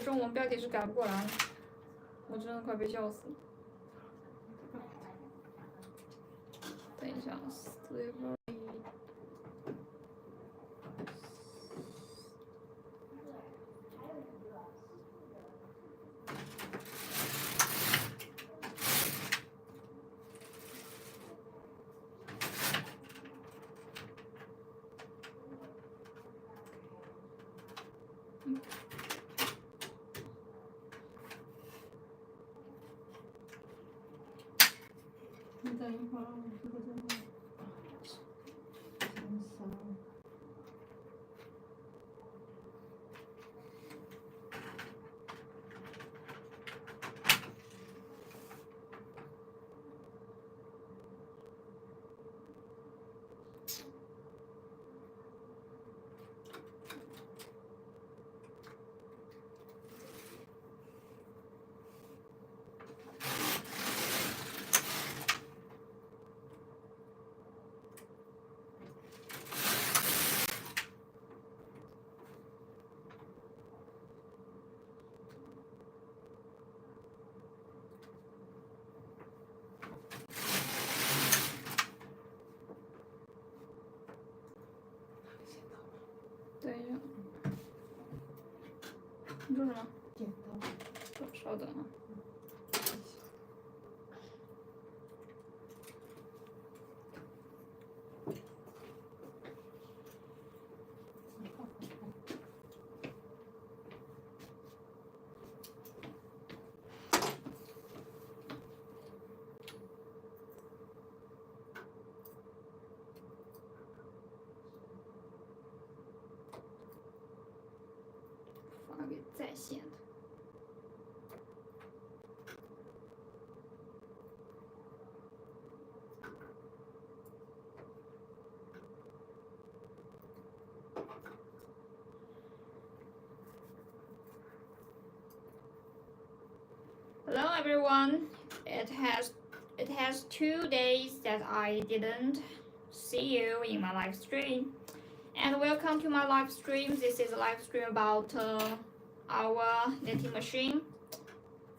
中文标题是改不过来了，我真的快被笑死了。等一下 ，slavery。你等一会儿，我这个电话。等一下，你说什么？剪刀。稍等啊。发给在线的。Hello everyone. It has 2 days that I didn't see you in my live stream. And welcome to my live stream. This is a live stream about our knitting machine.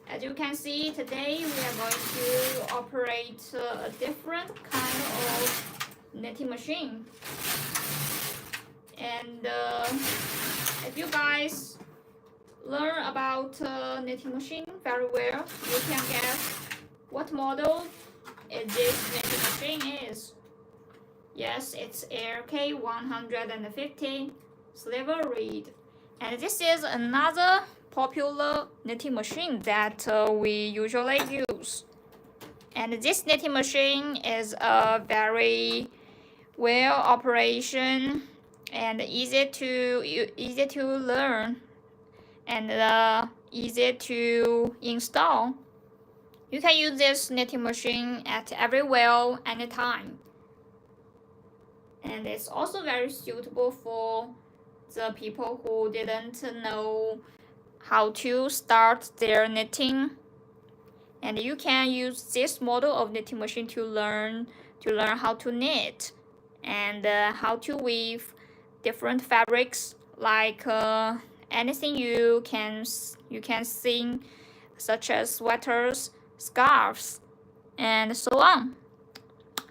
As you can see, today we are going to operate a different kind of knitting machine. And if you guys learn about knitting machine very well, you can guess what model this knitting machine is. Yes, it's ARK 150 Sliver Reed. And this is another popular knitting machine that we usually use. And this knitting machine is a very well operation and easy to learn and easy to install. You can use this knitting machine at everywhere, anytime. And it's also very suitable for the people who didn't know how to start their knitting. And you can use this model of knitting machine to learn how to knit and how to weave different fabrics, like anything you can think, such as sweaters, scarves, and so on.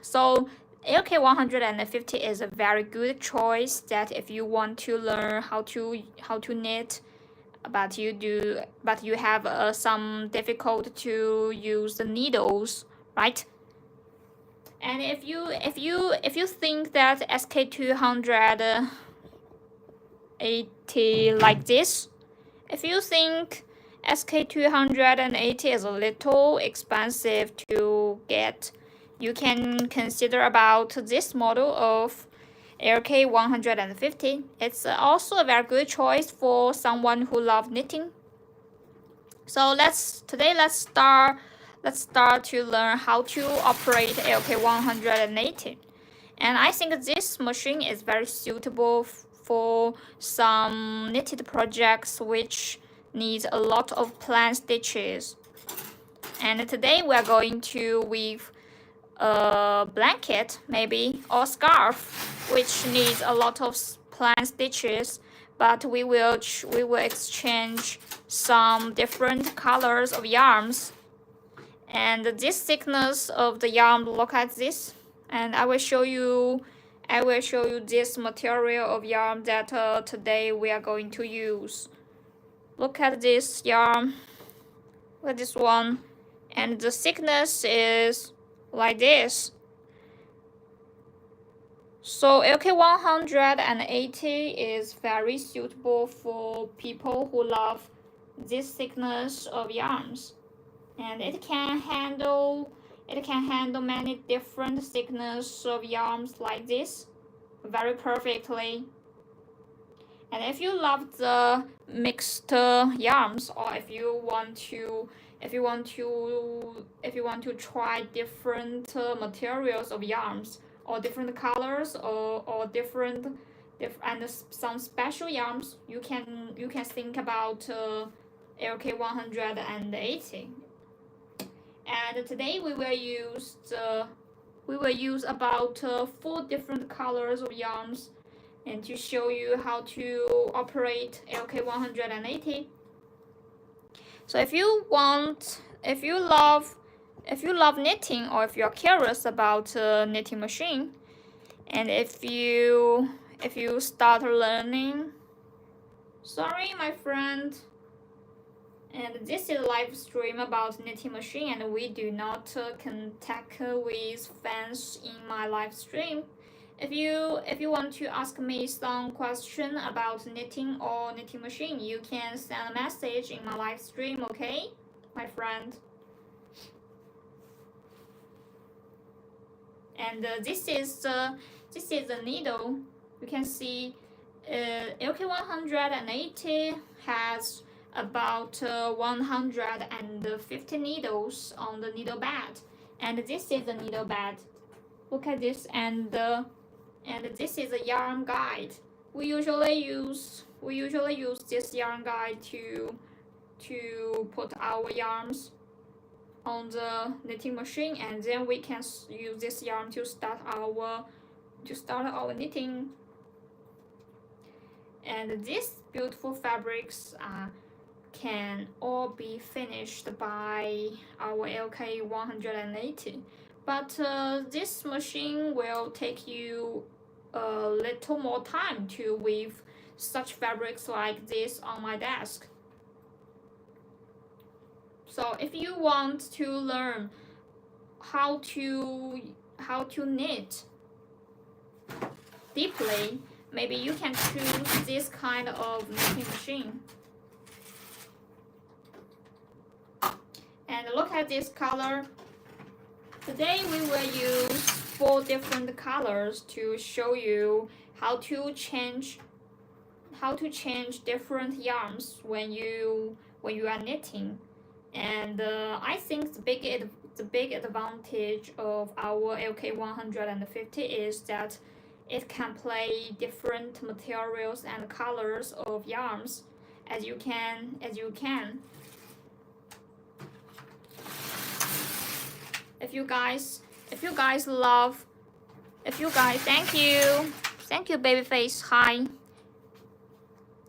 So ARK 150 is a very good choice that if you want to learn how to knit, but you have some difficult to use the needles, right? And if you think that SK280 like this, if you think SK280 is a little expensive to get, you can consider about this model of ARK 150. It's also a very good choice for someone who loves knitting. So let's start to learn how to operate ARK 180. And I think this machine is very suitable for some knitted projects which needs a lot of plain stitches. And today we are going to weave a blanket maybe or scarf which needs a lot of plain stitches, but we will exchange some different colors of yarns. And this thickness of the yarn, look at this, and I will show you this material of yarn that today we are going to use. Look at this yarn, look at this one, and the thickness is like this. So LK180 is very suitable for people who love this thickness of yarns, and it can handle many different thickness of yarns like this very perfectly. And if you love the mixed yarns, or if you want to try different materials of yarns, or different colors, or different and some special yarns, you can think about LK180. And today we will use about 4 different colors of yarns, and to show you how to operate LK180. So if you love knitting, or if you're curious about knitting machine, and if you start learning, sorry my friend, and this is a live stream about knitting machine, and we do not contact with fans in my live stream. If you want to ask me some question about knitting or knitting machine, you can send a message in my live stream, okay, my friend. And this is the needle. You can see LK180 has about 150 needles on the needle bed, and this is the needle bed. Look at this, and this is a yarn guide. We usually use this yarn guide to put our yarns on the knitting machine, and then we can use this yarn to start our knitting. And these beautiful fabrics can all be finished by our LK180, but this machine will take you a little more time to weave such fabrics like this on my desk. So if you want to learn how to knit deeply, maybe you can choose this kind of knitting machine. And look at this color. Today we will use 4 different colors to show you how to change different yarns when you are knitting. And I think the big advantage of our LK150 is that it can play different materials and colors of yarns as you can. If you guys thank you Babyface, hi.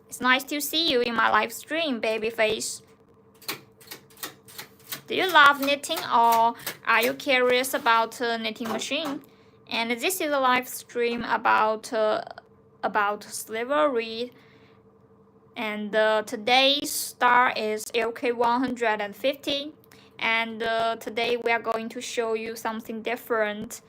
It's nice to see you in my live stream, Babyface. Do you love knitting, or are you curious about knitting machine? And this is a live stream about Sliver Reed, and today's star is LK150. And today we are going to show you something different,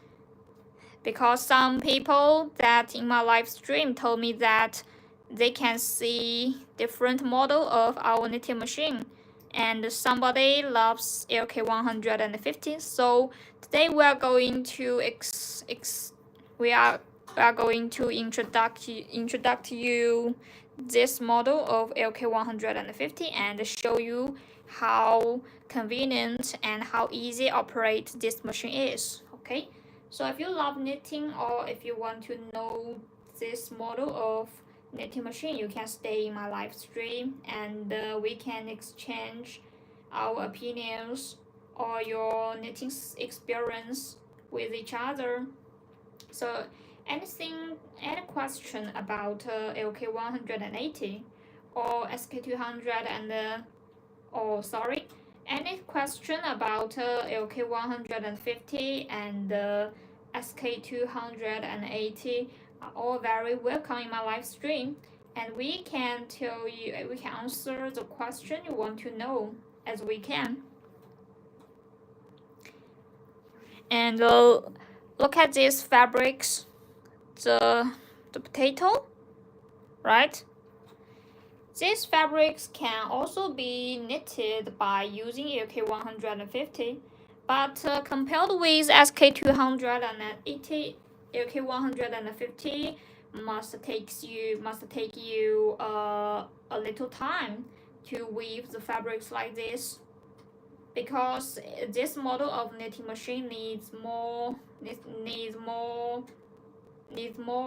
because some people that in my live stream told me that they can see different model of our knitting machine, and somebody loves LK150. So today we are going to introduce you this model of LK150 and show you how convenient and how easy operate this machine is. Okay, so if you love knitting, or if you want to know this model of knitting machine, you can stay in my live stream, and we can exchange our opinions or your knitting experience with each other. So Any question about LK180 or SK200 and any question about LK150 and SK280 are all very welcome in my live stream, and we can answer the question you want to know as we can. And look at these fabrics, the potato, right? These fabrics can also be knitted by using LK150, but compared with SK280, LK150 must take you a little time to weave the fabrics like this, because this model of knitting machine needs more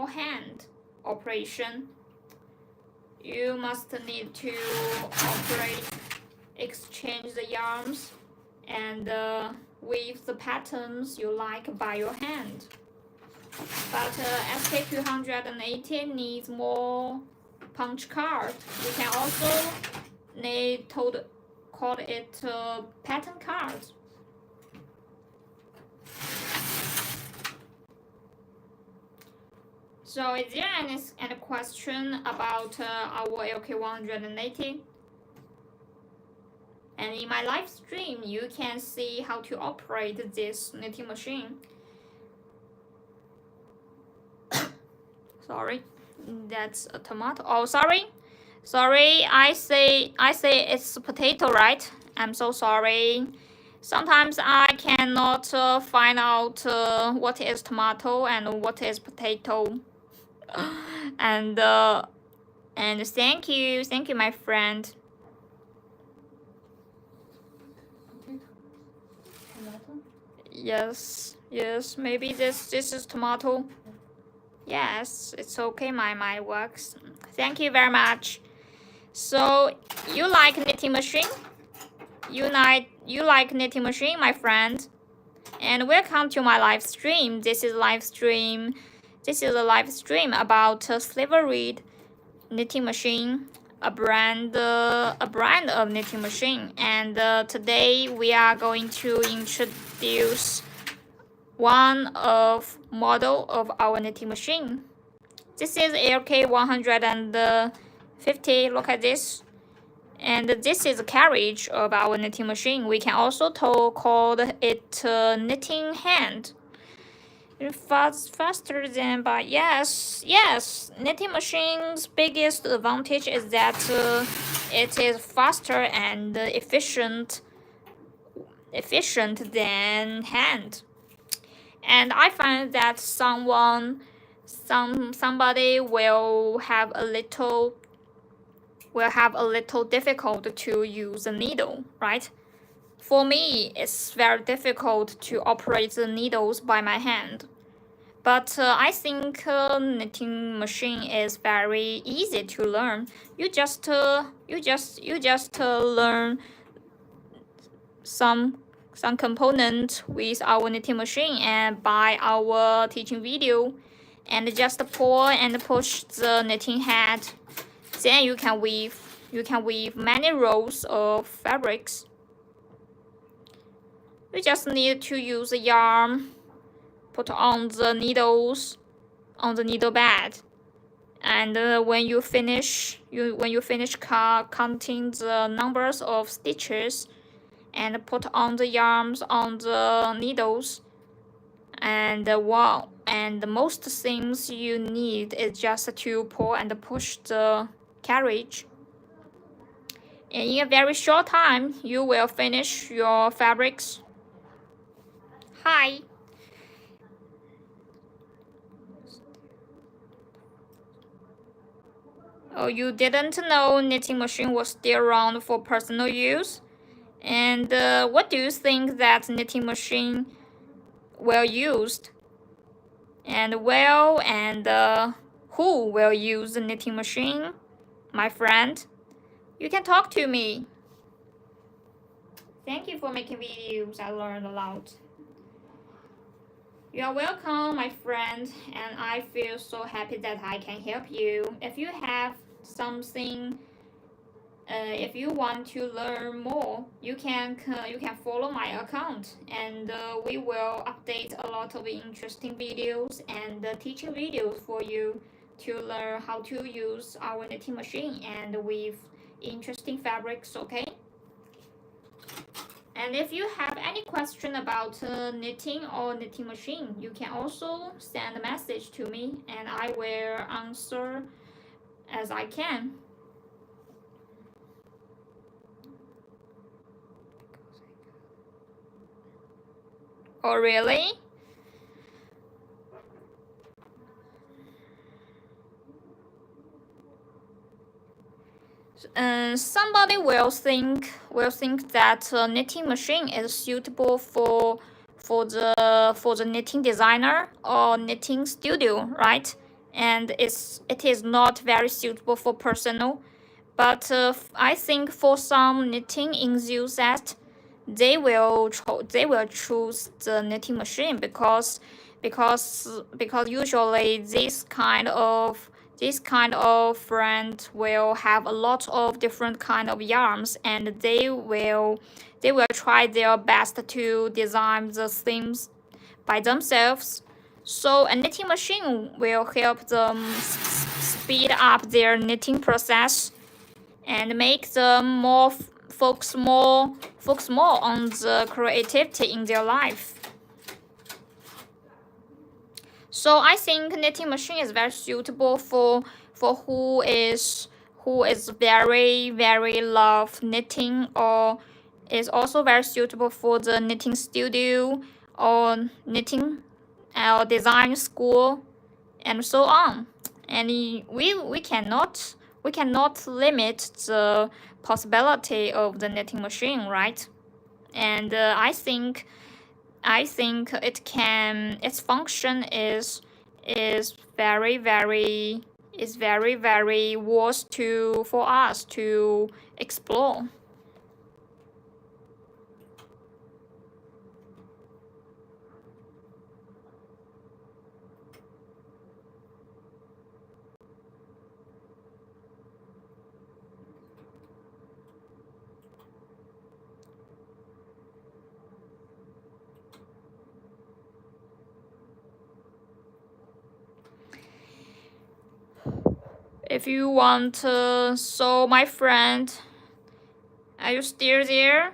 hand operation. You must need to exchange the yarns, and weave the patterns you like by your hand. But SK280 needs more punch card. You can also call it pattern cards. So is there any question about our LK180? And in my live stream, you can see how to operate this knitting machine. Sorry, that's a tomato. Oh, sorry, I say it's a potato, right? I'm so sorry. Sometimes I cannot find out what is tomato and what is potato. And thank you, my friend. Yes, maybe this is tomato. Yes, it's okay, my works. Thank you very much. So you like knitting machine? You like knitting machine, my friend? And welcome to my live stream. This is a live stream about Sliver Reed knitting machine, a brand of knitting machine. And today we are going to introduce one of model of our knitting machine. This is LK150. Look at this. And this is the carriage of our knitting machine. We can also call it knitting hand. Faster than, but yes, knitting machine's biggest advantage is that it is faster and efficient than hand. And I find that somebody will have a little difficult to use a needle, right? For me, it's very difficult to operate the needles by my hand. But I think knitting machine is very easy to learn. You just learn some component with our knitting machine and by our teaching video, and just pull and push the knitting head. Then you can weave many rows of fabrics. You just need to use the yarn, put on the needles on the needle bed, and when you finish counting the numbers of stitches, and put on the yarns on the needles, and and most things you need is just to pull and push the carriage. And in a very short time, you will finish your fabrics. Hi. Oh, you didn't know knitting machine was still around for personal use? And what do you think that knitting machine well used? And who will use the knitting machine? My friend, you can talk to me. Thank you for making videos. I learned a lot. You are welcome, my friend, and I feel so happy that I can help you. If you have something, if you want to learn more, you can follow my account, and we will update a lot of interesting videos and teaching videos for you to learn how to use our knitting machine and with interesting fabrics. Okay. And if you have any question about knitting or knitting machine, you can also send a message to me and I will answer as I can. Oh, really? Somebody will think that knitting machine is suitable for the knitting designer or knitting studio, right? And it is not very suitable for personal. But I think for some knitting enthusiasts, they will choose the knitting machine because usually this kind of friend will have a lot of different kind of yarns, and they will try their best to design the themes by themselves. So a knitting machine will help them speed up their knitting process and make them focus more on the creativity in their life. So I think knitting machine is very suitable for who is very love knitting, or is also very suitable for the knitting studio or knitting or design school and so on. And we cannot limit the possibility of the knitting machine, right? And I think its function is very worth to for us to explore. If you want, so my friend, are you still there?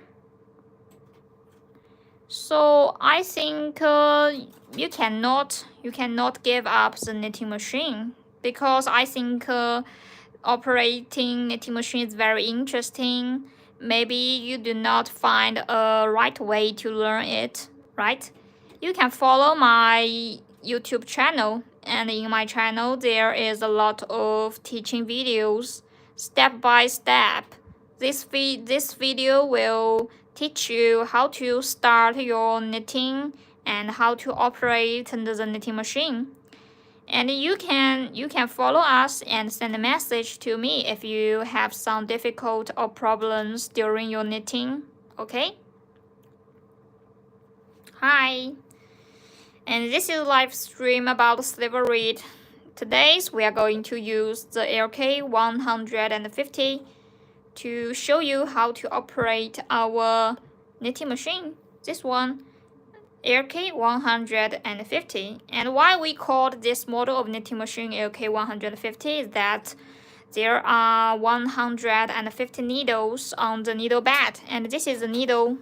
So I think you cannot give up the knitting machine, because I think operating knitting machine is very interesting. Maybe you do not find a right way to learn it, right? You can follow my YouTube channel, and in my channel there is a lot of teaching videos step by step. This video will teach you how to start your knitting and how to operate the knitting machine. And you can follow us and send a message to me if you have some difficult or problems during your knitting. Okay? Hi. And this is a live stream about Sliver Reed. Today we are going to use the LK150 to show you how to operate our knitting machine. This one, LK150. And why we called this model of knitting machine LK150 is that there are 150 needles on the needle bed, and this is the needle.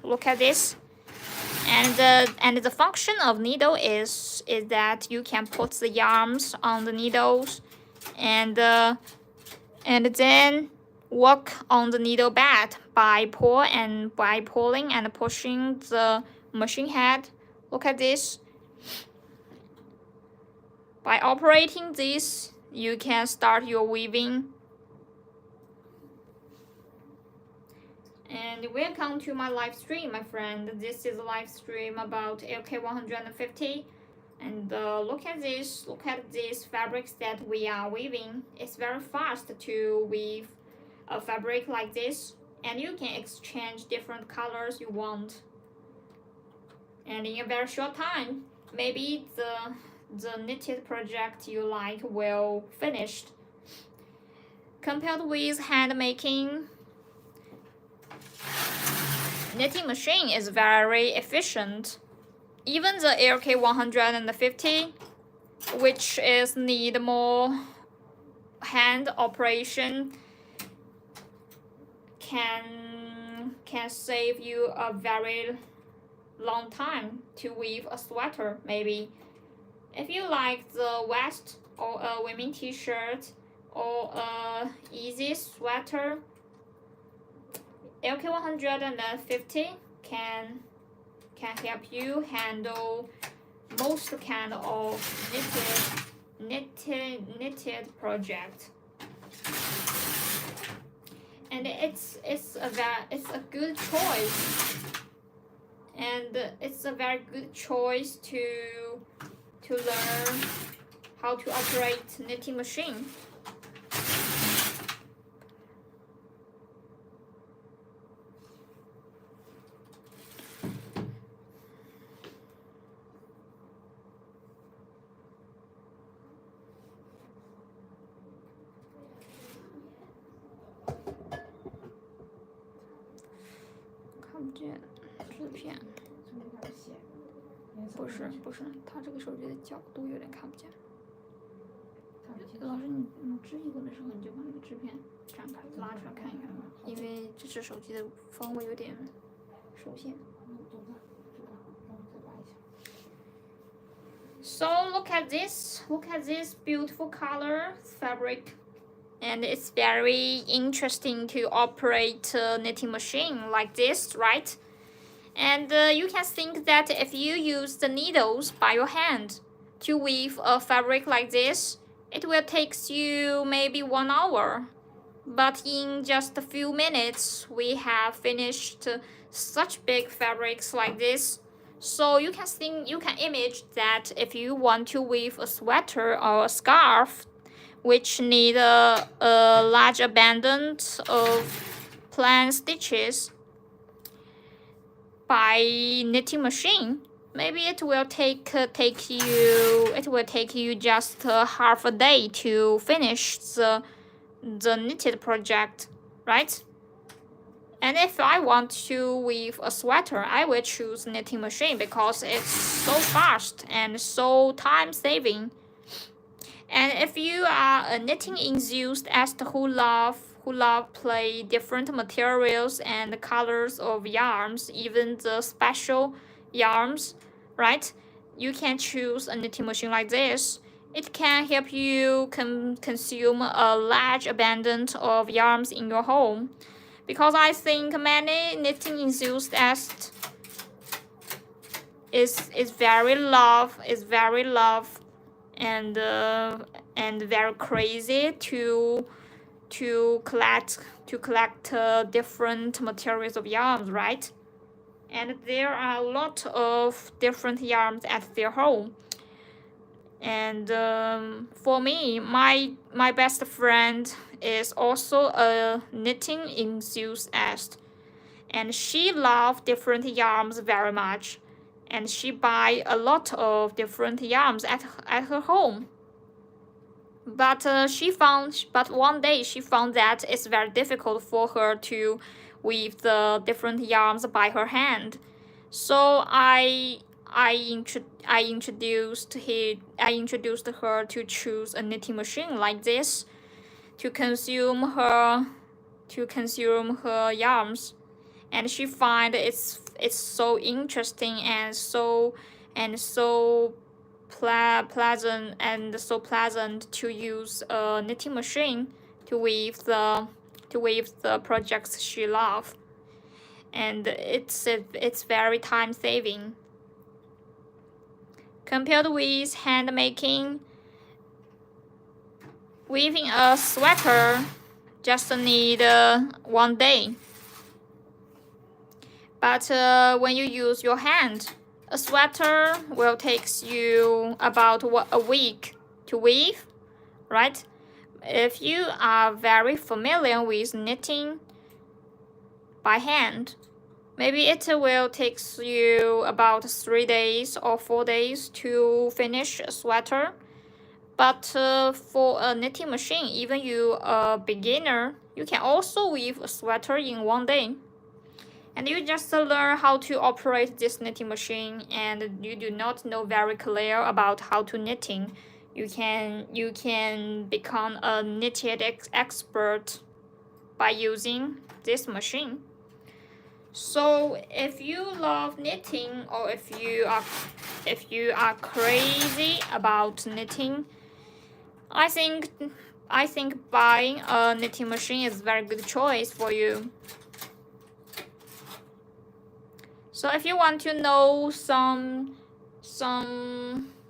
Look at this. And the function of needle is that you can put the yarns on the needles and then work on the needle bed by pulling and pushing the machine head. Look at this. By operating this, you can start your weaving. And welcome to my live stream, my friend. This is a live stream about LK150. And look at this. Look at these fabrics that we are weaving. It's very fast to weave a fabric like this, and you can exchange different colors you want, and in a very short time. maybe the knitted project you like will finished. Compared with hand making, knitting machine is very efficient. Even the LK150, which is need more hand operation, can save you a very long time to weave a sweater. Maybe if you like the vest or a women t-shirt or a easy sweater, LK150 can help you handle most kind of knitted project. And it's a good choice, and it's a very good choice to learn how to operate knitting machine.看不见制片，不是，它这个手机的角度有点看不见。老师，你织衣服的时候，你就把那个制片展开拉出来看一看，因为这只手机的方位有点受限。So look at this beautiful color fabric, and it's very interesting to operate a knitting machine like this, right? And you can think that if you use the needles by your hand to weave a fabric like this, it will take you maybe 1 hour. But in just a few minutes, we have finished such big fabrics like this. So you can imagine that if you want to weave a sweater or a scarf, which need a large abundance of plain stitches by knitting machine, maybe it will take you just half a day to finish the knitted project, right? And if I want to weave a sweater, I will choose knitting machine because it's so fast and so time saving. And if you are a knitting enthusiast who love play different materials and colors of yarns, even the special yarns, right? You can choose a knitting machine like this. It can help you consume a large abundance of yarns in your home, because I think many knitting enthusiasts is very love and very crazy to collect different materials of yarns, right? And there are a lot of different yarns at their home. And for me, my best friend is also a knitting enthusiast, and she loves different yarns very much, and she buy a lot of different yarns at her home. But one day she found that it's very difficult for her to weave the different yarns by her hand. So I introduced her to choose a knitting machine like this to consume her yarns, and she find it's so interesting and so pleasant to use a knitting machine to weave the projects she loves, and it's very time saving. Compared with hand making, weaving a sweater just need 1 day. But when you use your hand, a sweater will take you about a week to weave, right? If you are very familiar with knitting by hand, Maybe it will take you about 3 days or 4 days to finish a sweater. But for a knitting machine, even you a beginner, you can also weave a sweater in 1 day. And you just learn how to operate this knitting machine, and you do not know very clear about how to knitting. You can become a knitted expert by using this machine. So if you love knitting, or if you are crazy about knitting, I think buying a knitting machine is a very good choice for you. So if you want to know some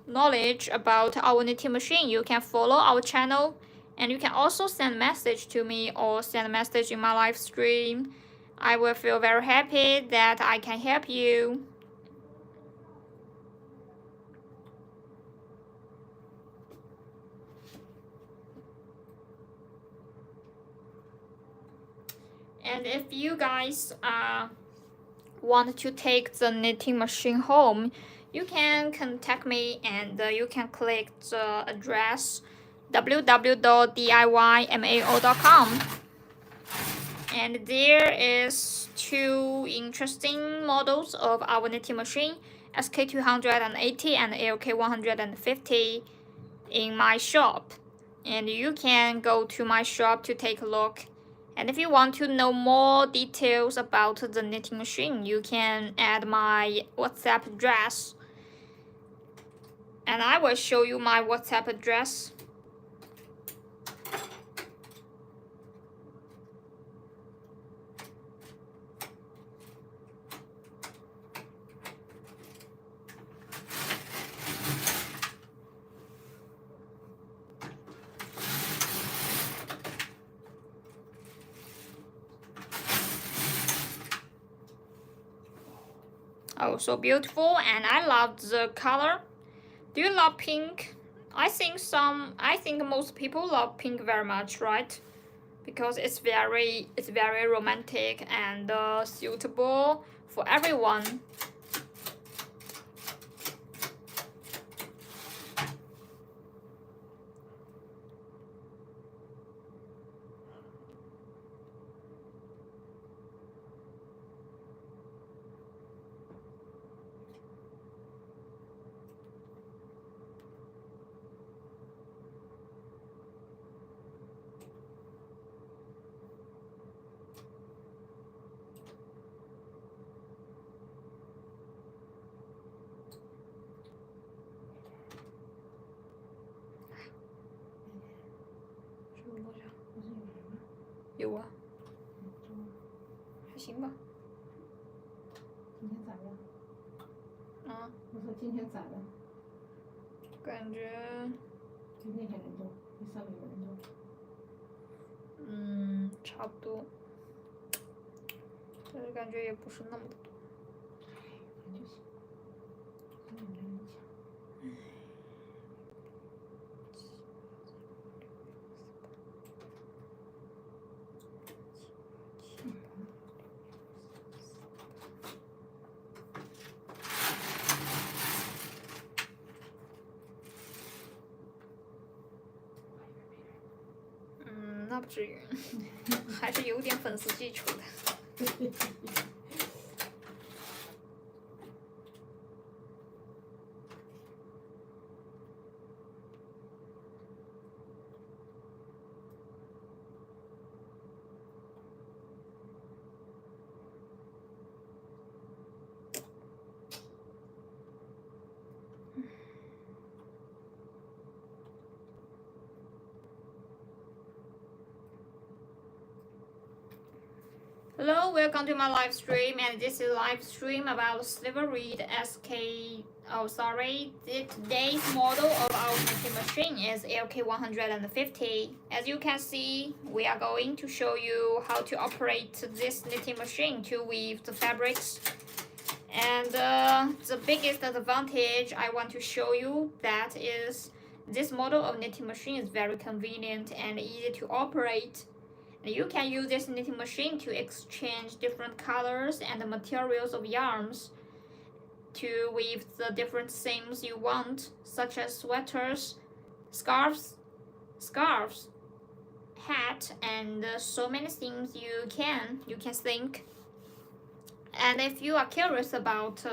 knowledge about our knitting machine, you can follow our channel, and you can also send message to me or send a message in my live stream. I will feel very happy that I can help you. And if you guys want to take the knitting machine home, you can contact me, and you can click the address www.diymao.com. And there is 2 interesting models of our knitting machine, SK280 and ALK150, in my shop. And you can go to my shop to take a look. And if you want to know more details about the knitting machine, you can add my WhatsApp address. And I will show you my WhatsApp address. Oh, so beautiful, and I love the color. Do you love pink? I think most people love pink very much, right? Because it's very romantic and suitable for everyone.有啊，还行吧。今天咋样？啊，我说今天咋样？感觉比那天人多，比上个月人多。差不多，但是感觉也不是那么多。那就行，没有人影响。那不至于，还是有点粉丝基础的。Hello, welcome to my live stream, and this is a live stream about Silver Reed SK. Oh, sorry. Today's model of our knitting machine is LK150. As you can see, we are going to show you how to operate this knitting machine to weave the fabrics. And the biggest advantage I want to show you that is this model of knitting machine is very convenient and easy to operate. And you can use this knitting machine to exchange different colors and materials of yarns to weave the different seams you want, such as sweaters, scarves, hat, and so many things you can think. And if you are curious about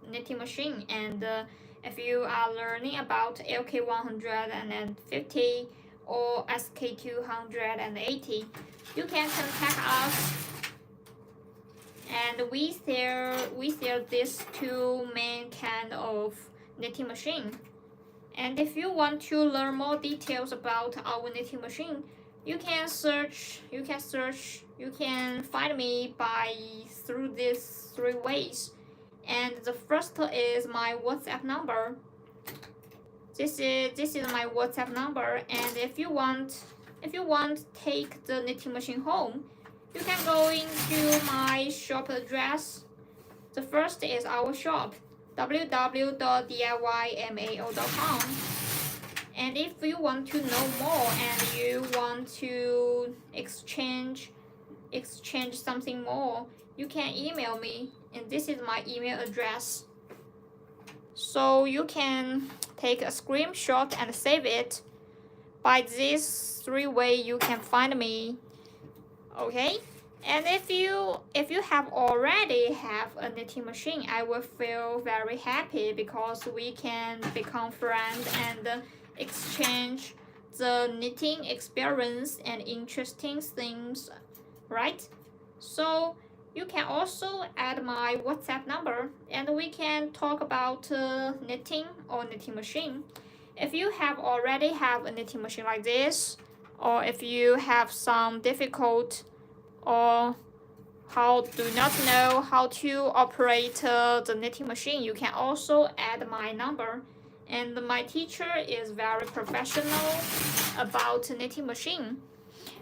knitting machine, and if you are learning about LK150 or SK280, you can contact us. And we sell these two main kind of knitting machine. And if you want to learn more details about our knitting machine, you can find me through these 3 ways. And the first is my WhatsApp number. This is my WhatsApp number. And if you want take the knitting machine home, you can go into my shop address. The first is our shop, www.diymao.com. And if you want to know more and you want to exchange something more, you can email me, and this is my email address. So you can take a screenshot and save it. By these 3 ways you can find me. Okay? And if you already have a knitting machine, I will feel very happy because we can become friends and exchange the knitting experience and interesting things, right? So you can also add my WhatsApp number and we can talk about knitting or knitting machine. If you already have a knitting machine like this, or if you have some difficult or do not know how to operate the knitting machine, you can also add my number. And my teacher is very professional about knitting machine.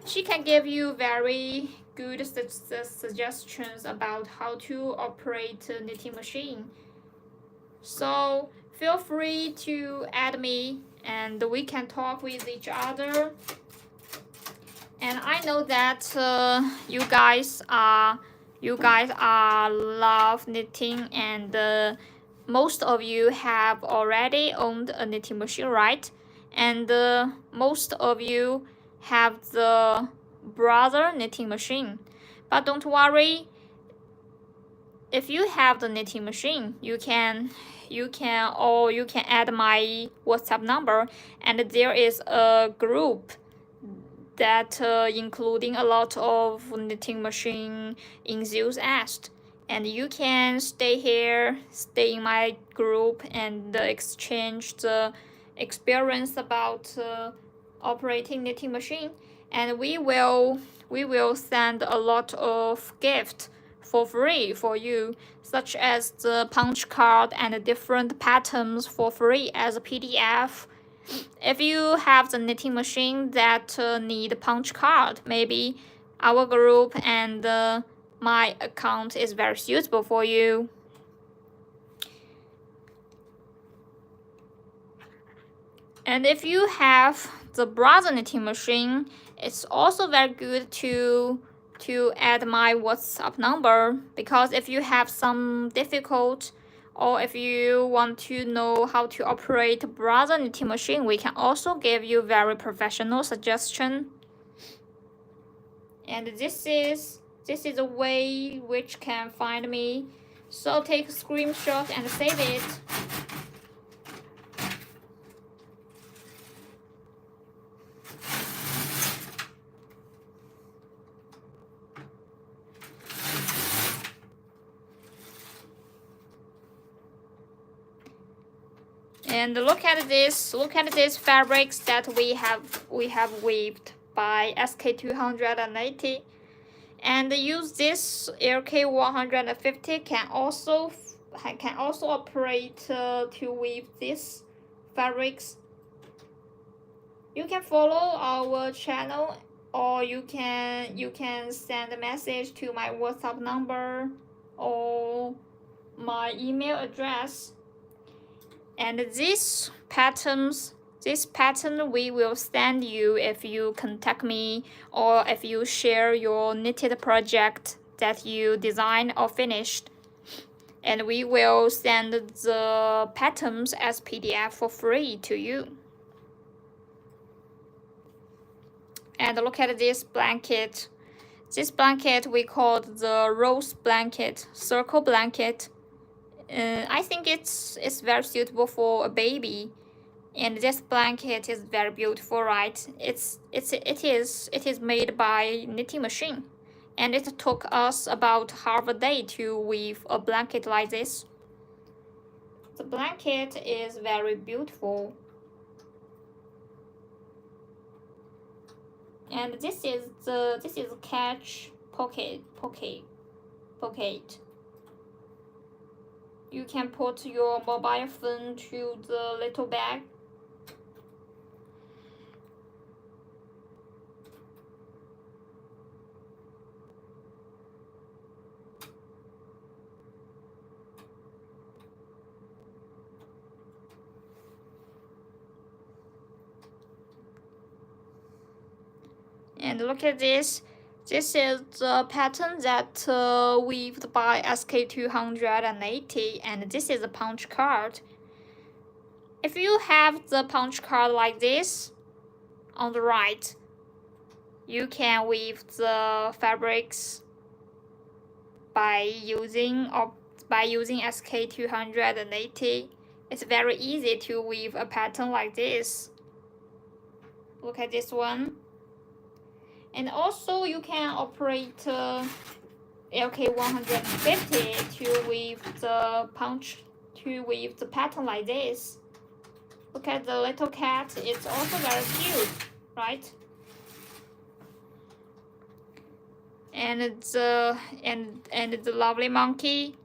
She can give you very good suggestions about how to operate a knitting machine. So feel free to add me and we can talk with each other. And I know that you guys love knitting, and most of you have already owned a knitting machine, right? And most of you have the brother knitting machine. But don't worry, if you have the knitting machine, you can add my WhatsApp number, and there is a group that including a lot of knitting machine enthusiasts, and you can stay in my group and exchange the experience about operating knitting machine. And we will send a lot of gifts for free for you, such as the punch card and different patterns for free as a PDF. If you have the knitting machine that need punch card, maybe our group and my account is very suitable for you. And if you have the brother knitting machine, it's also very good to add my WhatsApp number, because if you have some difficult or if you want to know how to operate brother knitting machine, we can also give you very professional suggestion. And this is a way which can find me. So take a screenshot and save it. And look at this fabrics that we have weaved by SK280, and use this LK150 can also operate to weave this fabrics. You can follow our channel, or you can send a message to my WhatsApp number or my email address. And these patterns This pattern we will send you if you contact me or if you share your knitted project that you designed or finished. And we will send the patterns as PDF for free to you. And look at this blanket. This blanket we called the rose blanket, circle blanket. I think it's very suitable for a baby. And this blanket is very beautiful, right? It is made by knitting machine, and it took us about half a day to weave a blanket like this. The blanket is very beautiful, and this is catch pocket. You can put your mobile phone to the little bag. And look at this. This is the pattern that weaved by SK280, and this is a punch card. If you have the punch card like this on the right, you can weave the fabrics by using SK280. It's very easy to weave a pattern like this. Look at this one. And also you can operate LK150 to weave the pattern like this. Look at the little cat, it's also very cute, right? And the lovely monkey.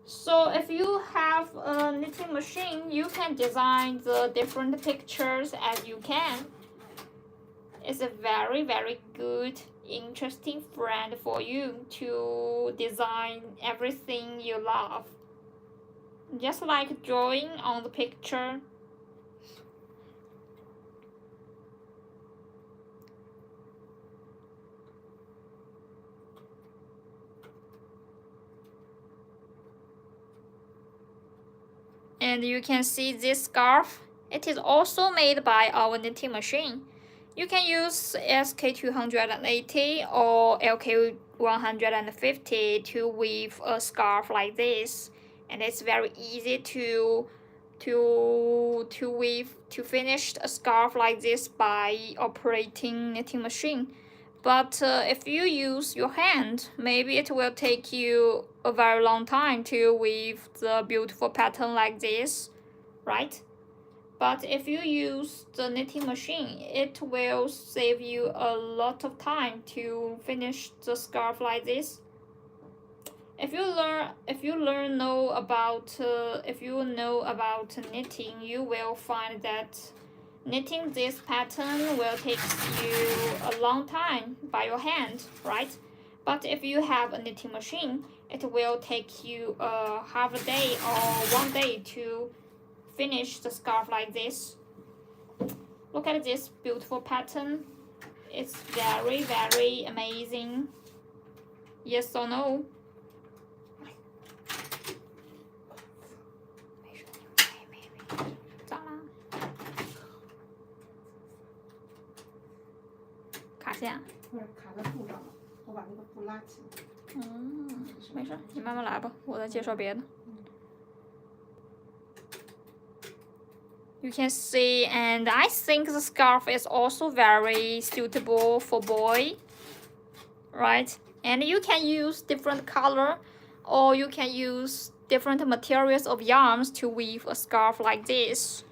So if you have a knitting machine, you can design the different pictures as you can. It's a very, very good, interesting friend for you to design everything you love. Just like drawing on the picture. And you can see this scarf. It is also made by our knitting machine. You can use SK280 or LK150 to weave a scarf like this. And it's very easy to finish a scarf like this by operating knitting machine. But if you use your hand, maybe it will take you a very long time to weave the beautiful pattern like this, right? But if you use the knitting machine, it will save you a lot of time to finish the scarf like this. If you know about knitting, you will find that knitting this pattern will take you a long time by your hand, right? But if you have a knitting machine, it will take you half a day or 1 day to finish the scarf like this. Look at this beautiful pattern. It's very, very amazing. Yes or no? Yeah. 卡在布上了，我把那个布拉起来。没事，你慢慢来吧，我再介绍别的。You can see, and I think the scarf is also very suitable for boy, right? And you can use different color, or you can use different materials of yarns to weave a scarf like this.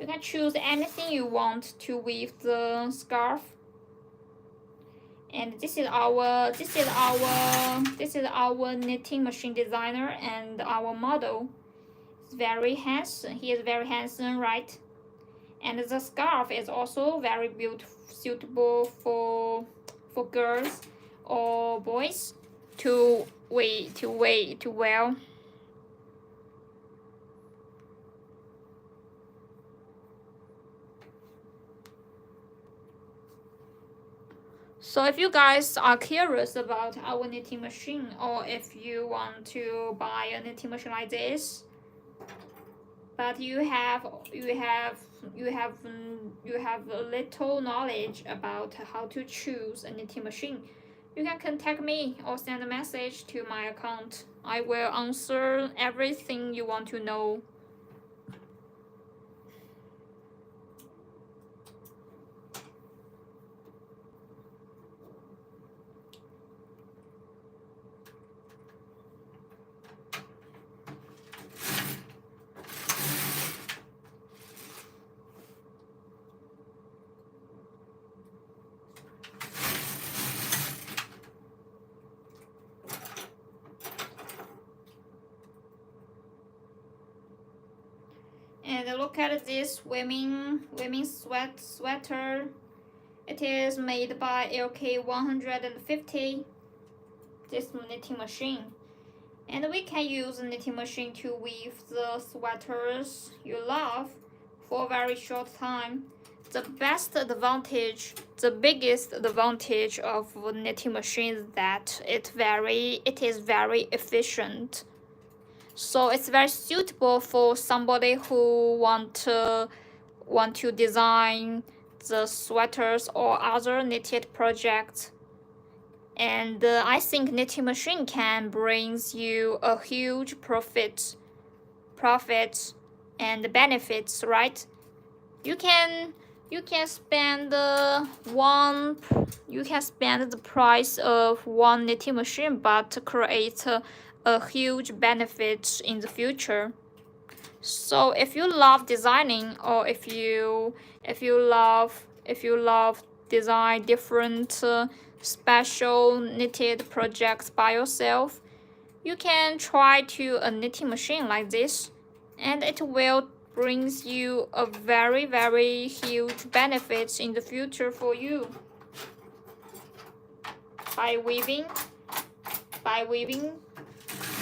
You can choose anything you want to weave the scarf. And this is our knitting machine designer and our model. He's very handsome. He is very handsome, right? And the scarf is also very beautiful, suitable for girls or boys. to wear. So if you guys are curious about our knitting machine, or if you want to buy a knitting machine like this, but you have a little knowledge about how to choose a knitting machine, you can contact me or send a message to my account. I will answer everything you want to know. And look at this women's sweater. It is made by LK150, this knitting machine. And we can use a knitting machine to weave the sweaters you love for a very short time. The biggest advantage of a knitting machine is that it is very efficient. So it's very suitable for somebody who want to design the sweaters or other knitted projects. And I think knitting machine can bring you a huge profit and benefits, right? You can spend the price of one knitting machine, but create a huge benefit in the future. So if you love designing, or if you love design different special knitted projects by yourself, you can try to a knitting machine like this, and it will brings you a very huge benefits in the future for you by weaving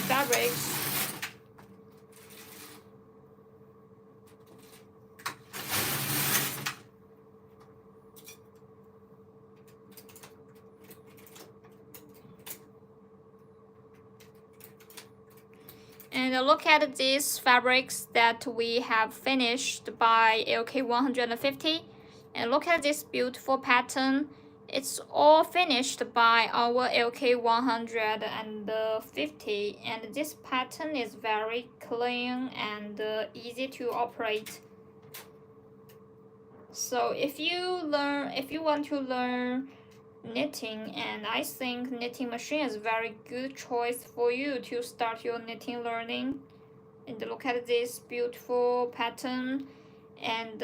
fabrics. And look at these fabrics that we have finished by LK150. And look at this beautiful pattern. It's all finished by our LK150. And this pattern is very clean and easy to operate. So if you want to learn knitting, and I think knitting machine is a very good choice for you to start your knitting learning. And look at this beautiful pattern. And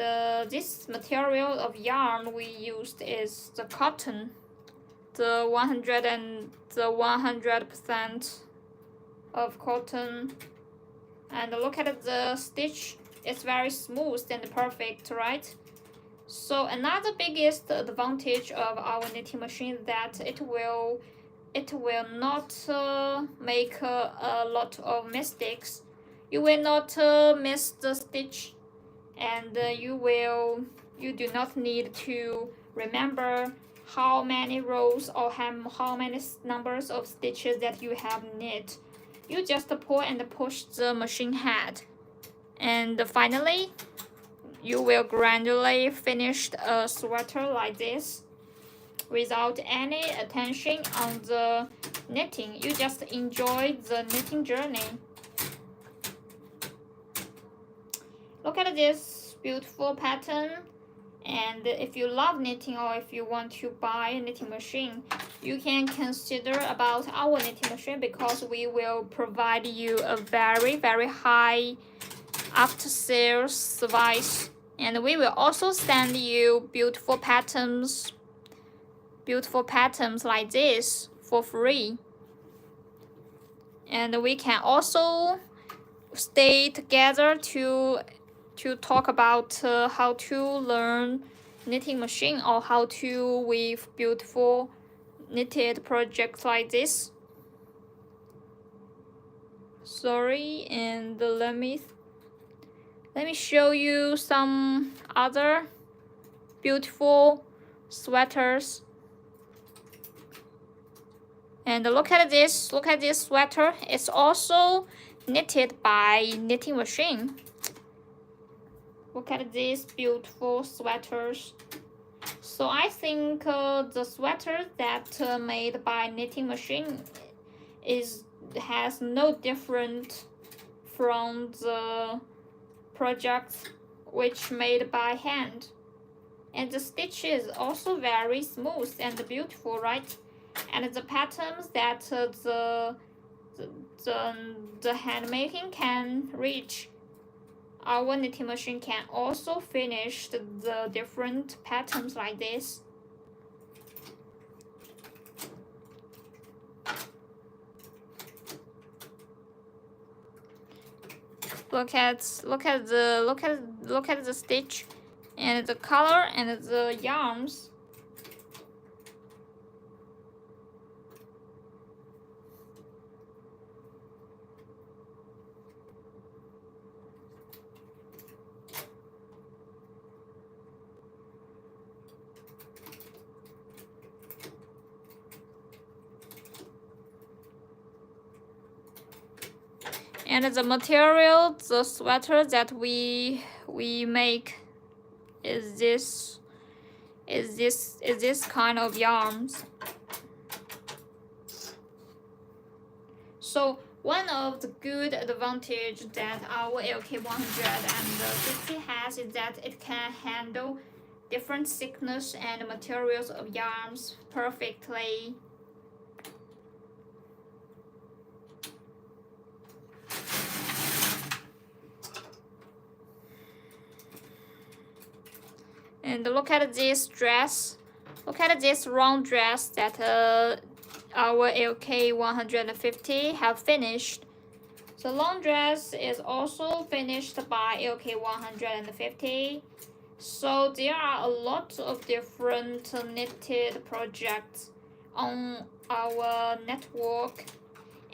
this material of yarn we used is the cotton, the 100% of cotton. And look at the stitch, it's very smooth and perfect, right? So another biggest advantage of our knitting machine is that it will not make a lot of mistakes. You will not miss the stitch, and you do not need to remember how many rows or how many numbers of stitches that you have knit. You just pull and push the machine head, and finally you will gradually finish a sweater like this without any attention on the knitting. You just enjoy the knitting journey. Look at this beautiful pattern. And if you love knitting, or if you want to buy a knitting machine, you can consider about our knitting machine, because we will provide you a very high after sales service. And we will also send you beautiful patterns like this for free. And we can also stay together to talk about how to learn knitting machine, or how to weave beautiful knitted projects like this. sorry, and let me show you some other beautiful sweaters. And look at this sweater. It's also knitted by knitting machine. Look at these beautiful sweaters. So I think the sweater that made by knitting machine has no different from the projects which made by hand. And the stitch is also very smooth and beautiful, right? And the patterns that the hand making can reach, our knitting machine can also finish the different patterns like this. Look at the stitch and the color and the yarns. And the material, the sweater that we make is this kind of yarns. So one of the good advantage that our LK150 has is that it can handle different thickness and materials of yarns perfectly. And look at this dress. Look at this round dress that our LK150 have finished. The long dress is also finished by LK150. So there are a lot of different knitted projects on our network,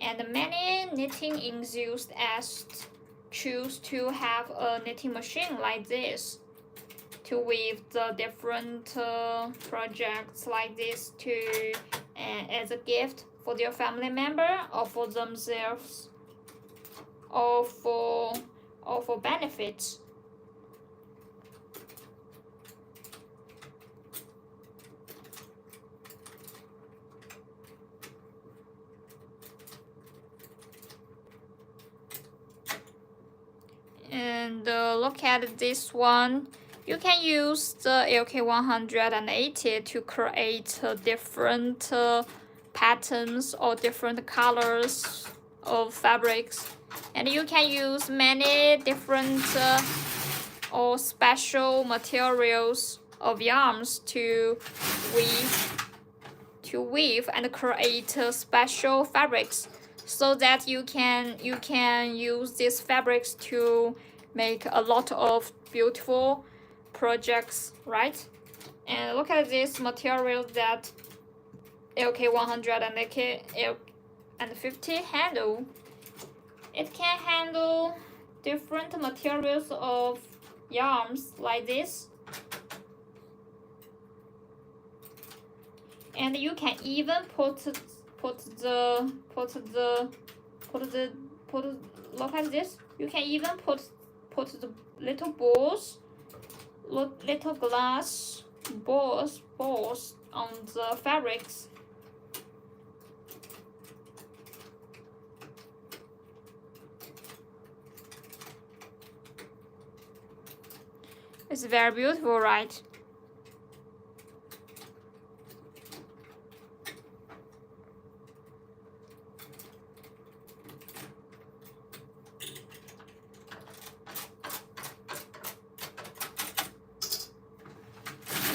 and many knitting enthusiasts choose to have a knitting machine like this to weave the different projects like this to as a gift for their family member or for themselves or for benefits. And look at this one. You can use the LK180 to create different patterns or different colors of fabrics. And you can use many different or special materials of yarns to weave and create special fabrics, so that you can use these fabrics to make a lot of beautiful projects, right? And look at this material that LK100 and LK50 handle. It can handle different materials of yarns like this, and you can even put look at this. You can even put the little balls, little glass balls on the fabrics. It's very beautiful, right?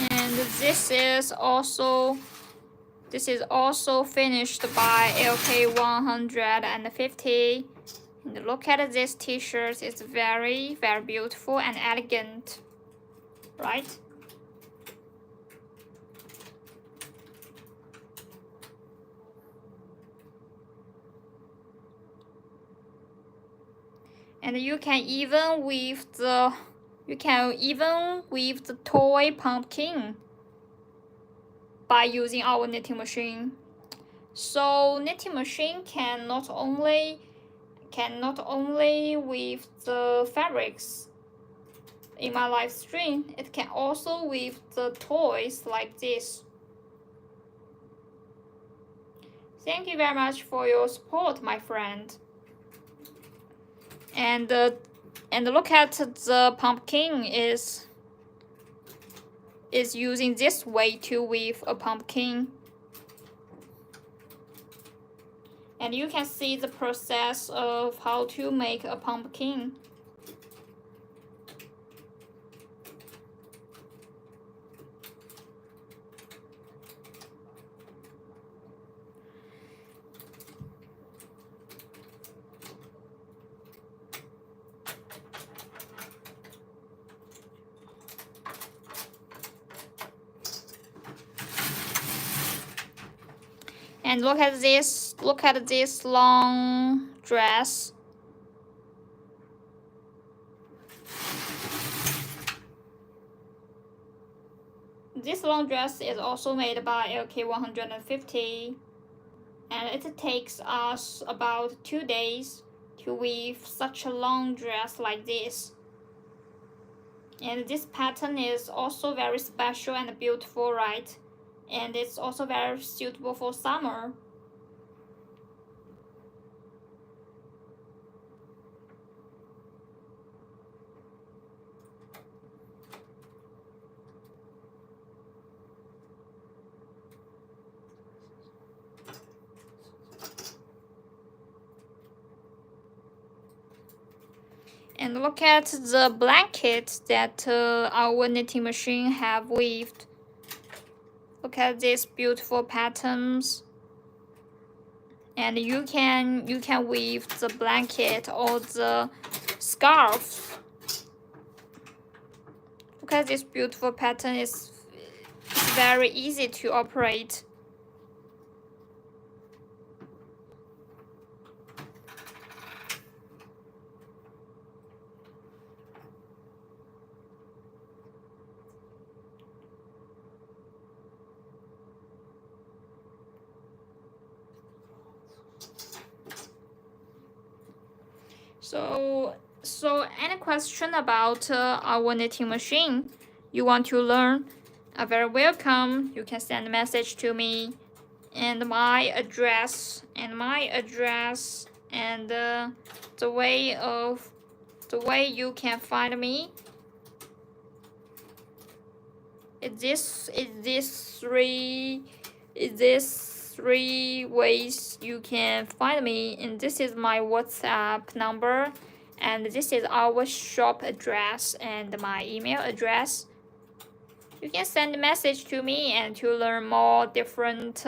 And this is also finished by LK150. And look at this t-shirt. It's very, very beautiful and elegant, right? And you can even weave the toy pumpkin by using our knitting machine. So knitting machine can not only weave the fabrics in my live stream, it can also weave the toys like this. Thank you very much for your support, my friend. And look at the pumpkin is using this way to weave a pumpkin. And you can see the process of how to make a pumpkin. And look at this long dress. This long dress is also made by LK150, and it takes us about 2 days to weave such a long dress like this. And this pattern is also very special and beautiful, right? And it's also very suitable for summer. And look at the blanket that our knitting machine have weaved. Look at these beautiful patterns. And you can weave the blanket or the scarf. Look at this beautiful pattern. It's very easy to operate. So any question about our knitting machine you want to learn are very welcome. You can send a message to me, and my address and the way you can find me is this three ways you can find me. And this is my WhatsApp number, and this is our shop address and my email address. You can send a message to me and to learn more different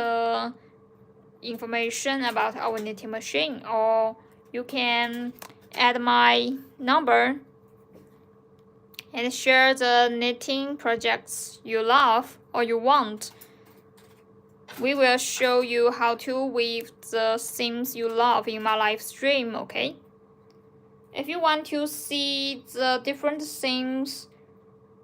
information about our knitting machine, or you can add my number and share the knitting projects you love or you want. We will show you how to weave the seams you love in my live stream, okay? If you want to see the different seams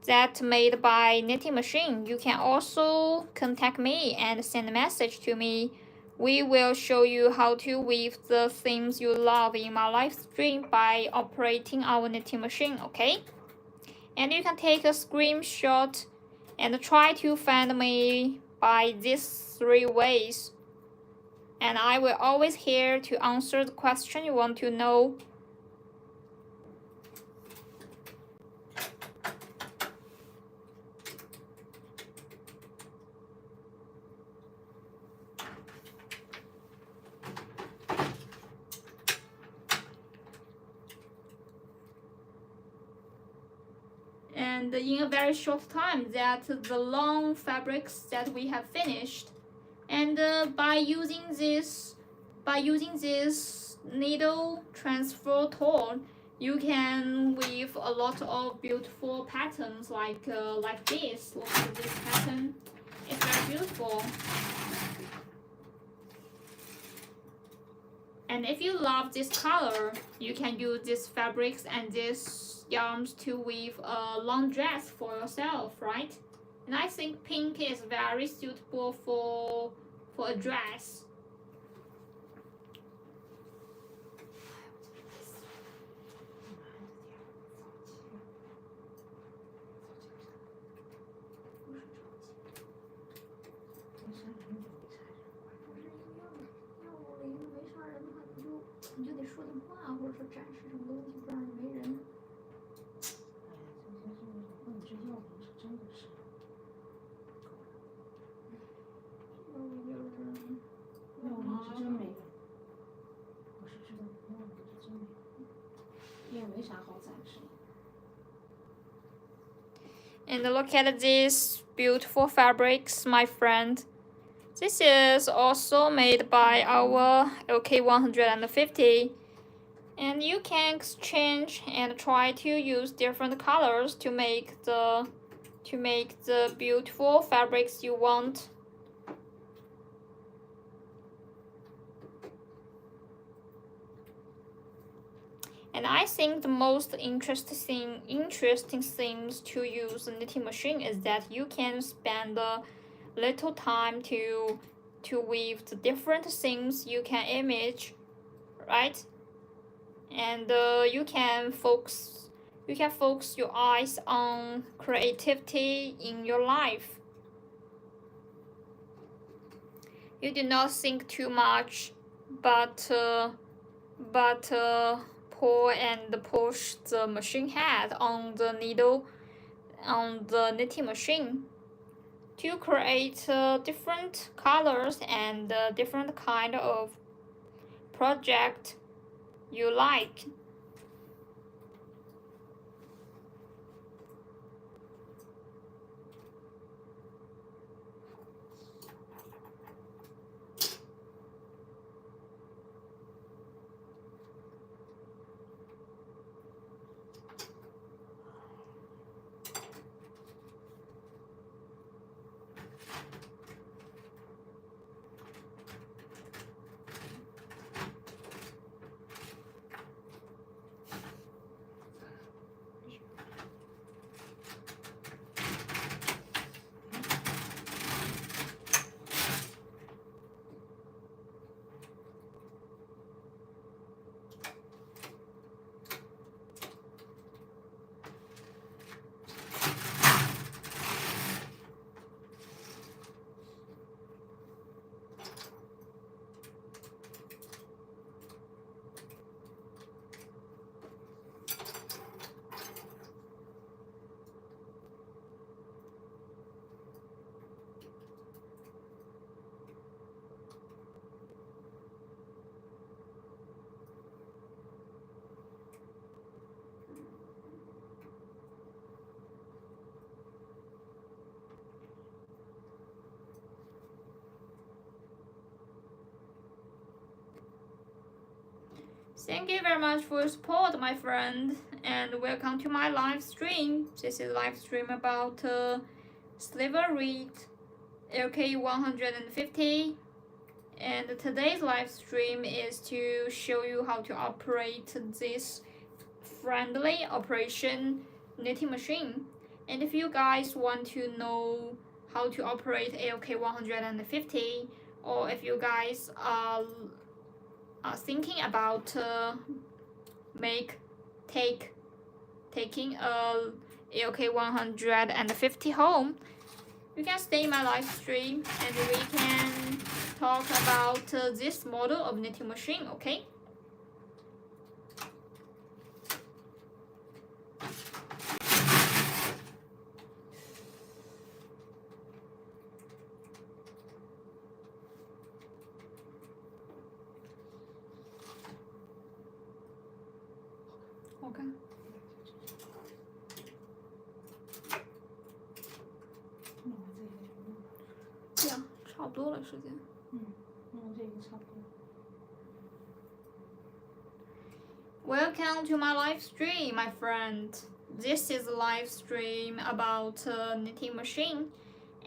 that made by knitting machine, you can also contact me and send a message to me. We will show you how to weave the seams you love in my live stream by operating our knitting machine, okay? And you can take a screenshot and try to find me by these three ways. And I will always here to answer the question you want to know. And in a very short time that the long fabrics that we have finished, and by using this needle transfer tool, you can weave a lot of beautiful patterns like this. Look at this pattern, it's very beautiful. And if you love this color, you can use these fabrics and these yarns to weave a long dress for yourself, right? And I think pink is very suitable for a dress. And look at these beautiful fabrics, my friend. This is also made by our LK150. And you can exchange and try to use different colors to make the beautiful fabrics you want. And I think the most interesting things to use a knitting machine is that you can spend a little time to weave the different things you can image, right? And you can focus your eyes on creativity in your life. You do not think too much, but pull and push the machine head on the needle on the knitting machine to create different colors and different kind of project you like. Thank you very much for your support, my friend, and welcome to my live stream. This is a live stream about Sliver Reed LK150, and today's live stream is to show you how to operate this friendly operation knitting machine. And if you guys want to know how to operate LK150, or if you guys are thinking about taking a LK150 home, you can stay in my live stream and we can talk about this model of knitting machine, okay? OK， 这样差不多了，时间。这个差不多。Welcome to my live stream, my friend. This is a live stream about knitting machine,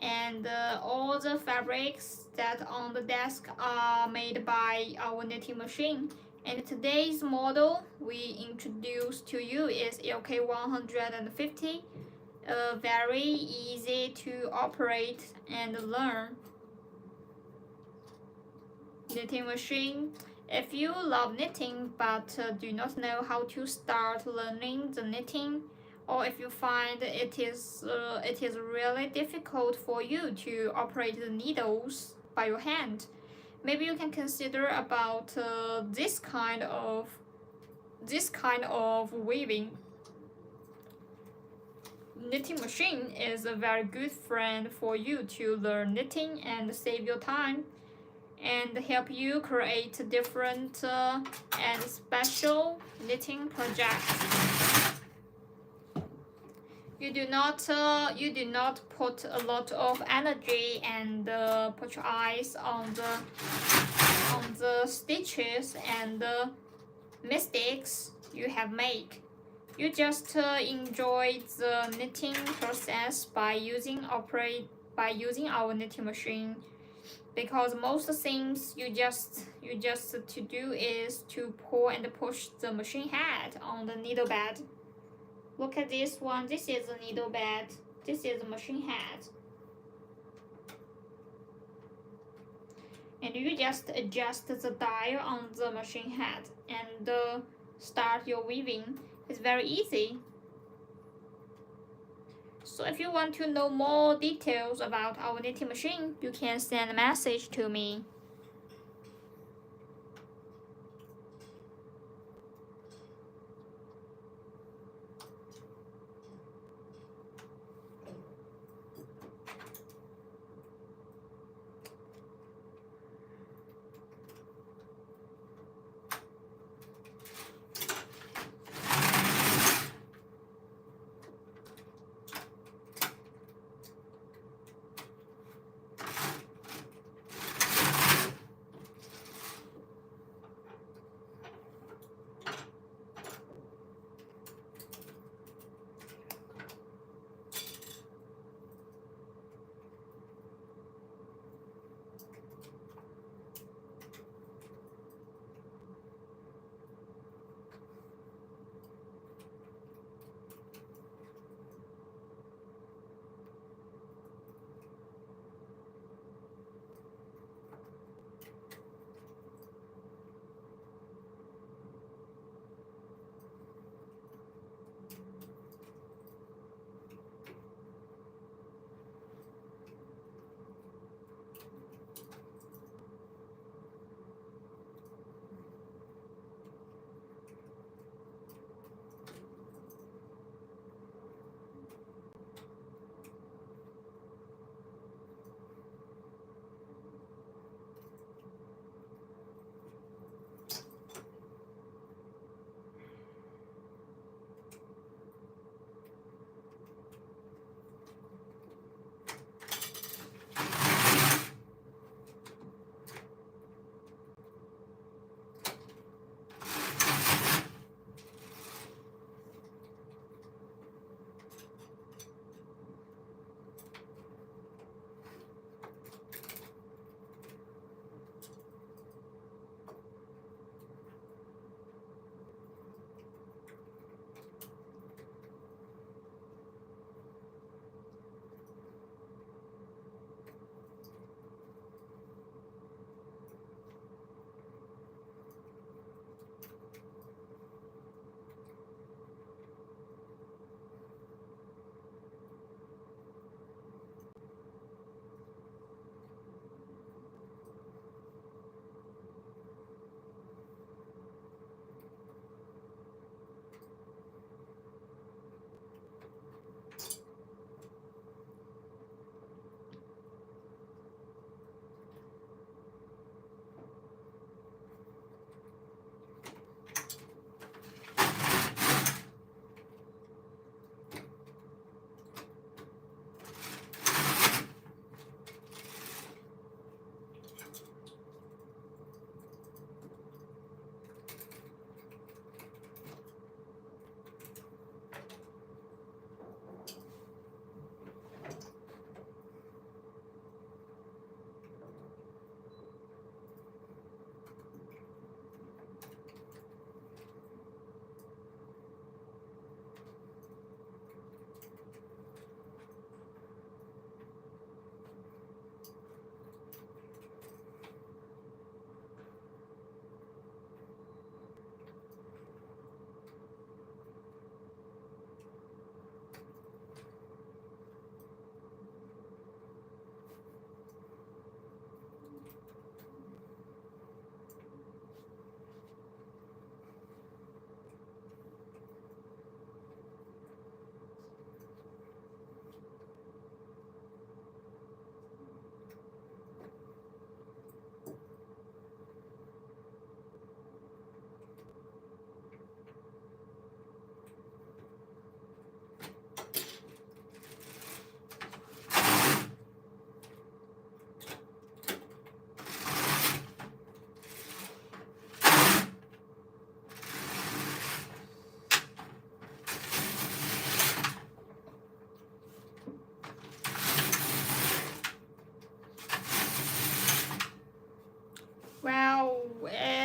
and all the fabrics that on the desk are made by our knitting machine. And today's model we introduce to you is LK150, very easy to operate and learn knitting machine. If you love knitting but do not know how to start learning the knitting, or if you find it is really difficult for you to operate the needles by your hand, maybe you can consider about this kind of weaving. Knitting machine is a very good friend for you to learn knitting and save your time and help you create different and special knitting projects. You do not put a lot of energy and put your eyes on the stitches and the mistakes you have made. You just enjoy the knitting process by using our knitting machine, because most things you just to do is to pull and push the machine head on the needle bed. Look at this one. This is the needle bed. This is the machine head. And you just adjust the dial on the machine head and start your weaving. It's very easy. So if you want to know more details about our knitting machine, you can send a message to me.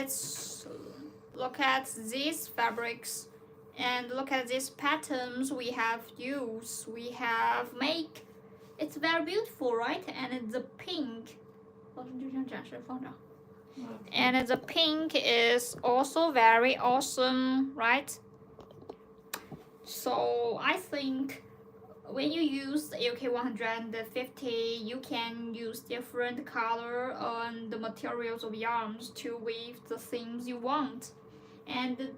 let's look at these fabrics and look at these patterns we have used, we have make. It's very beautiful, right? And the pink, and the pink is also very awesome, right? So I think when you use the AOK 150, you can use different color on the materials of yarns to weave the themes you want. And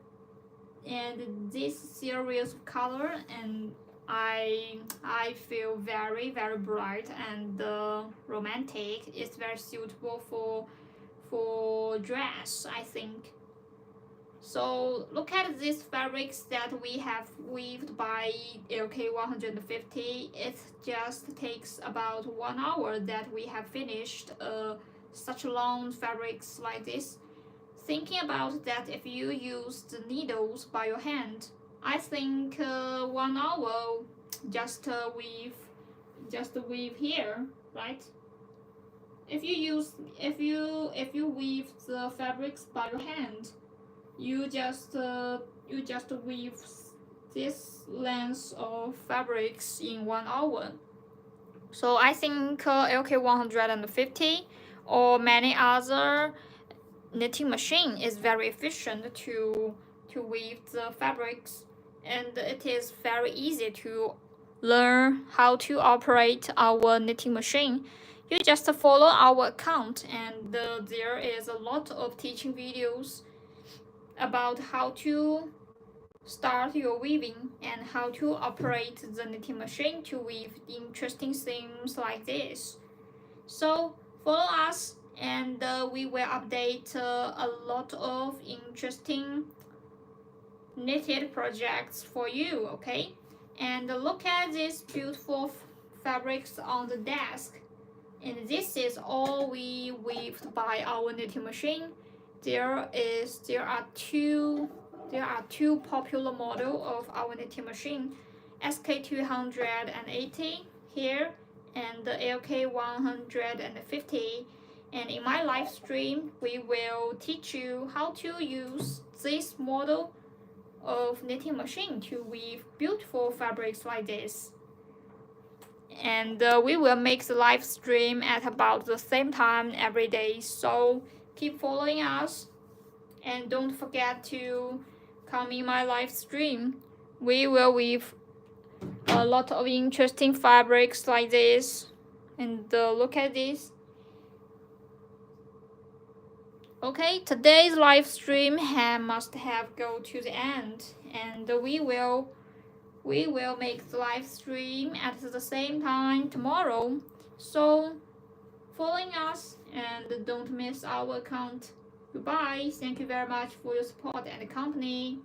this series of color, and I feel very bright and romantic. It's very suitable for dress, I think. So look at these fabrics that we have weaved by AOK 150. It just takes about 1 hour that we have finished such long fabrics like this. Thinking about that, if you use the needles by your hand, I think 1 hour just weave here, right? If you weave the fabrics by your hand, you just weave this length of fabrics in 1 hour. So I think AOK 150 or many other knitting machine is very efficient to weave the fabrics, and it is very easy to learn how to operate our knitting machine. You just follow our account, and there is a lot of teaching videos about how to start your weaving and how to operate the knitting machine to weave interesting things like this. So follow us, and we will update a lot of interesting knitted projects for you, okay? And look at these beautiful fabrics on the desk, and this is all we weaved by our knitting machine. There are two popular model of our knitting machine, SK280 here and the AOK 150. And in my live stream, we will teach you how to use this model of knitting machine to weave beautiful fabrics like this. And we will make the live stream at about the same time every day. So keep following us, and don't forget to come in my live stream. We will weave a lot of interesting fabrics like this, and look at this. Okay, today's live stream must have go to the end, and we will make the live stream at the same time tomorrow. So following us and don't miss our account. Goodbye. Thank you very much for your support and company.